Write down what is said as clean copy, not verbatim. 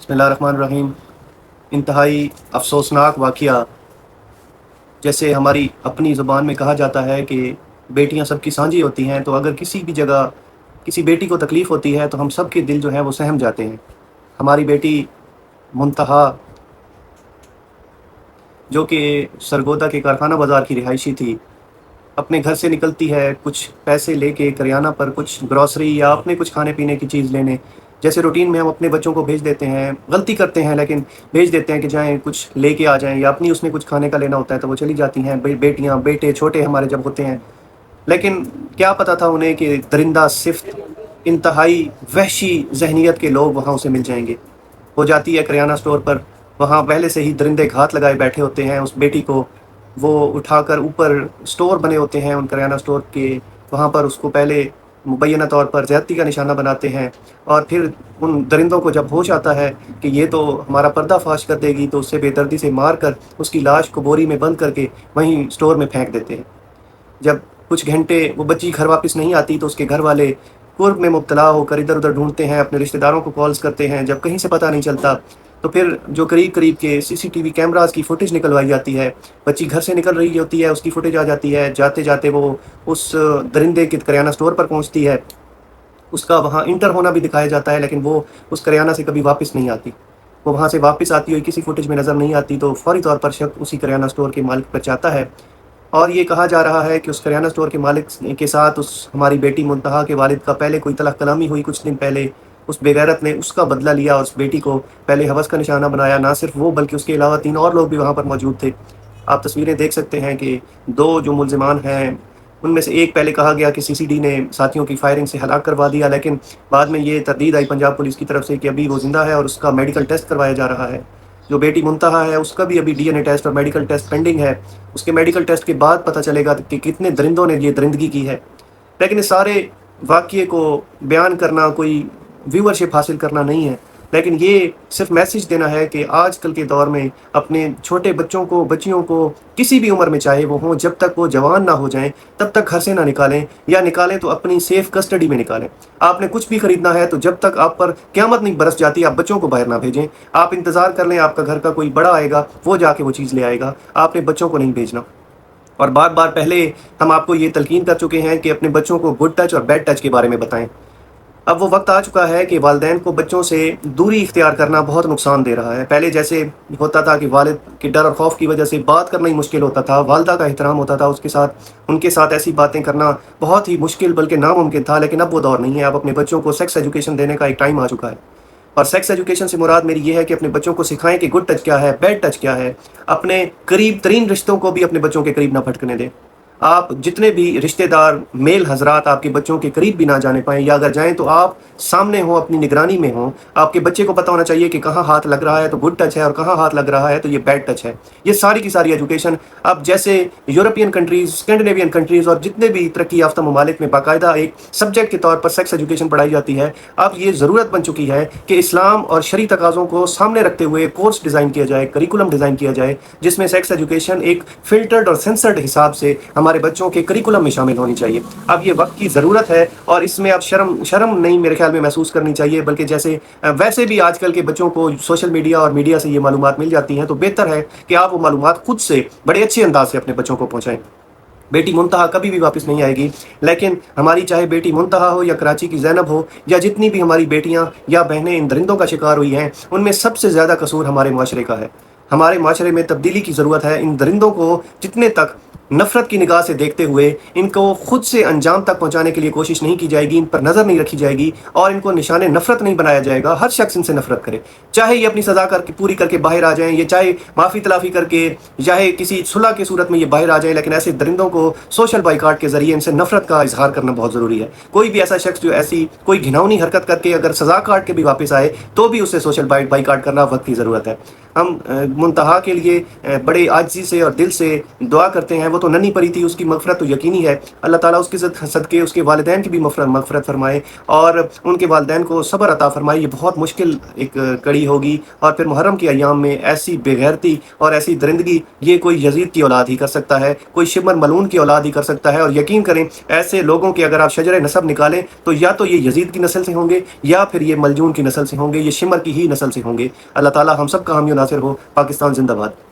بسم اللہ الرحمن الرحیم۔ انتہائی افسوسناک واقعہ، جیسے ہماری اپنی زبان میں کہا جاتا ہے کہ بیٹیاں سب کی سانجھی ہوتی ہیں، تو اگر کسی بھی جگہ کسی بیٹی کو تکلیف ہوتی ہے تو ہم سب کے دل جو ہے وہ سہم جاتے ہیں۔ ہماری بیٹی منتہا، جو کہ سرگودا کے کارخانہ بازار کی رہائشی تھی، اپنے گھر سے نکلتی ہے کچھ پیسے لے کے کریانہ پر، کچھ گروسری یا اپنے کچھ کھانے پینے کی چیز لینے، جیسے روٹین میں ہم اپنے بچوں کو بھیج دیتے ہیں، غلطی کرتے ہیں لیکن بھیج دیتے ہیں کہ جائیں کچھ لے کے آ جائیں، یا اپنی اس میں کچھ کھانے کا لینا ہوتا ہے تو وہ چلی جاتی ہیں، بیٹیاں بیٹے چھوٹے ہمارے جب ہوتے ہیں۔ لیکن کیا پتہ تھا انہیں کہ درندہ صفت، انتہائی وحشی ذہنیت کے لوگ وہاں اسے مل جائیں گے۔ وہ جاتی ہے کریانہ سٹور پر، وہاں پہلے سے ہی درندے گھات لگائے بیٹھے ہوتے ہیں اس بیٹی کو، وہ اٹھا کر اوپر سٹور بنے ہوتے ہیں ان کریانہ سٹور کے، وہاں پر اس کو پہلے مبینہ طور پر زیادتی کا نشانہ بناتے ہیں، اور پھر ان درندوں کو جب ہوش آتا ہے کہ یہ تو ہمارا پردہ فاش کر دے گی، تو اسے بے دردی سے مار کر اس کی لاش کو بوری میں بند کر کے وہیں سٹور میں پھینک دیتے ہیں۔ جب کچھ گھنٹے وہ بچی گھر واپس نہیں آتی تو اس کے گھر والے قرب میں مبتلا ہو کر ادھر ادھر ڈھونڈتے ہیں، اپنے رشتہ داروں کو کالز کرتے ہیں، جب کہیں سے پتہ نہیں چلتا تو پھر جو قریب کے CCTV کیمراز کی فوٹیج نکلوائی جاتی ہے، بچی گھر سے نکل رہی ہوتی ہے، اس کی فوٹیج آ جاتی ہے، جاتے جاتے وہ اس درندے کے کریانہ سٹور پر پہنچتی ہے، اس کا وہاں انٹر ہونا بھی دکھایا جاتا ہے، لیکن وہ اس کریانہ سے کبھی واپس نہیں آتی۔ وہ وہاں سے واپس آتی ہوئی کسی فوٹیج میں نظر نہیں آتی، تو فوری طور پر شک اسی کریانہ سٹور کے مالک پر جاتا ہے، اور یہ کہا جا رہا ہے کہ اس کریانہ سٹور کے مالک کے ساتھ اس ہماری بیٹی منتہا کے والد کا پہلے کوئی طلاق کلامی ہوئی کچھ دن پہلے۔ اس بے غیرت نے اس کا بدلہ لیا اور اس بیٹی کو پہلے ہوس کا نشانہ بنایا، نہ صرف وہ بلکہ اس کے علاوہ 3 اور لوگ بھی وہاں پر موجود تھے۔ آپ تصویریں دیکھ سکتے ہیں کہ 2 جو ملزمان ہیں ان میں سے ایک پہلے کہا گیا کہ CCD نے ساتھیوں کی فائرنگ سے ہلاک کروا دیا، لیکن بعد میں یہ تردید آئی پنجاب پولیس کی طرف سے کہ ابھی وہ زندہ ہے اور اس کا میڈیکل ٹیسٹ کروایا جا رہا ہے۔ جو بیٹی منتہا ہے اس کا بھی ابھی DNA ٹیسٹ اور میڈیکل ٹیسٹ پینڈنگ ہے، اس کے میڈیکل ٹیسٹ کے بعد پتہ چلے گا کہ کتنے درندوں نے یہ درندگی کی ہے۔ لیکن اس سارے واقعے کو بیان کرنا کوئی ویورشپ حاصل کرنا نہیں ہے، لیکن یہ صرف میسیج دینا ہے کہ آج کل کے دور میں اپنے چھوٹے بچوں کو، بچیوں کو کسی بھی عمر میں چاہے وہ ہوں، جب تک وہ جوان نہ ہو جائیں تب تک گھر سے نہ نکالیں، یا نکالیں تو اپنی سیف کسٹڈی میں نکالیں۔ آپ نے کچھ بھی خریدنا ہے تو جب تک آپ پر قیامت نہیں برس جاتی آپ بچوں کو باہر نہ بھیجیں۔ آپ انتظار کر لیں، آپ کا گھر کا کوئی بڑا آئے گا، وہ جا کے وہ چیز لے آئے گا، آپ نے بچوں کو نہیں بھیجنا۔ اور بار بار پہلے ہم آپ کو یہ تلقین کر چکے ہیں کہ اپنے بچوں کو گڈ ٹچ اور بیڈ ٹچ کے بارے میں بتائیں۔ اب وہ وقت آ چکا ہے کہ والدین کو بچوں سے دوری اختیار کرنا بہت نقصان دے رہا ہے۔ پہلے جیسے ہوتا تھا کہ والد کے ڈر اور خوف کی وجہ سے بات کرنا ہی مشکل ہوتا تھا، والدہ کا احترام ہوتا تھا، اس کے ساتھ ان کے ساتھ ایسی باتیں کرنا بہت ہی مشکل بلکہ ناممکن تھا، لیکن اب وہ دور نہیں ہے۔ اب اپنے بچوں کو سیکس ایجوکیشن دینے کا ایک ٹائم آ چکا ہے، اور سیکس ایجوکیشن سے مراد میری یہ ہے کہ اپنے بچوں کو سکھائیں کہ گڈ ٹچ کیا ہے، بیڈ ٹچ کیا ہے۔ اپنے قریب ترین رشتوں کو بھی اپنے بچوں کے قریب نہ پھٹکنے دیں۔ آپ جتنے بھی رشتہ دار میل حضرات آپ کے بچوں کے قریب بھی نہ جانے پائیں، یا اگر جائیں تو آپ سامنے ہوں، اپنی نگرانی میں ہوں۔ آپ کے بچے کو پتہ ہونا چاہیے کہ کہاں ہاتھ لگ رہا ہے تو گڈ ٹچ ہے، اور کہاں ہاتھ لگ رہا ہے تو یہ بیڈ ٹچ ہے۔ یہ ساری کی ساری ایجوکیشن اب جیسے یورپین کنٹریز، اسکینڈینیوین کنٹریز اور جتنے بھی ترقی یافتہ ممالک میں باقاعدہ ایک سبجیکٹ کے طور پر سیکس ایجوکیشن پڑھائی جاتی ہے، اب یہ ضرورت بن چکی ہے کہ اسلام اور شرعی تقاضوں کو سامنے رکھتے ہوئے کورس ڈیزائن کیا جائے، کریکولم ڈیزائن کیا جائے، جس میں سیکس ایجوکیشن ایک فلٹرڈ اور سینسرڈ حساب سے ہمارے بچوں کے کریکولم میں شامل ہونی چاہیے۔ اب یہ وقت کی ضرورت ہے، اور اس میں اب شرم نہیں میرے خیال میں محسوس کرنی چاہیے، بلکہ جیسے ویسے بھی آج کل کے بچوں کو سوشل میڈیا اور میڈیا سے یہ معلومات مل جاتی ہیں، تو بہتر ہے کہ آپ وہ معلومات خود سے بڑے اچھے انداز سے اپنے بچوں کو پہنچائیں۔ بیٹی منتہا کبھی بھی واپس نہیں آئے گی، لیکن ہماری چاہے بیٹی منتہا ہو یا کراچی کی زینب ہو، یا جتنی بھی ہماری بیٹیاں یا بہنیں ان درندوں کا شکار ہوئی ہیں، ان میں سب سے زیادہ قصور ہمارے معاشرے کا ہے۔ ہمارے معاشرے میں تبدیلی کی ضرورت ہے۔ ان درندوں کو جتنے تک نفرت کی نگاہ سے دیکھتے ہوئے ان کو خود سے انجام تک پہنچانے کے لیے کوشش نہیں کی جائے گی، ان پر نظر نہیں رکھی جائے گی، اور ان کو نشان نفرت نہیں بنایا جائے گا، ہر شخص ان سے نفرت کرے، چاہے یہ اپنی سزا پوری کر کے باہر آ جائیں، یہ چاہے معافی تلافی کر کے، چاہے کسی صلح کی صورت میں یہ باہر آ جائیں، لیکن ایسے درندوں کو سوشل بائیکاٹ کے ذریعے ان سے نفرت کا اظہار کرنا بہت ضروری ہے۔ کوئی بھی ایسا شخص جو ایسی کوئی گھناؤنی حرکت کر کے اگر سزا کاٹ کے بھی واپس آئے تو بھی اسے سوشل بائیکاٹ کرنا وقت کی ضرورت ہے۔ ہم منتہا کے لیے بڑے عاجزی سے اور دل سے دعا کرتے ہیں. وہ تو ننھی پری تھی، اس کی مغفرت تو یقینی ہے. اللہ تعالیٰ اس کے صدقے اس کے والدین کی بھی مغفرت فرمائے اور ان کے والدین کو صبر عطا فرمائے. یہ بہت مشکل ایک کڑی ہوگی. اور پھر محرم کے ایام میں ایسی بے غیرتی اور ایسی درندگی یہ کوئی یزید کی اولاد ہی کر سکتا ہے، کوئی شمر ملعون کی اولاد ہی کر سکتا ہے. اور یقین کریں ایسے لوگوں کے اگر آپ شجر نسب نکالیں تو یا تو یہ یزید کی نسل سے ہوں گے یا پھر یہ ملجون کی نسل سے ہوں گے، یہ شمر کی ہی نسل سے ہوں گے. اللہ تعالیٰ ہم سب کا حامی و ناصر ہو. پاکستان زندہ باد.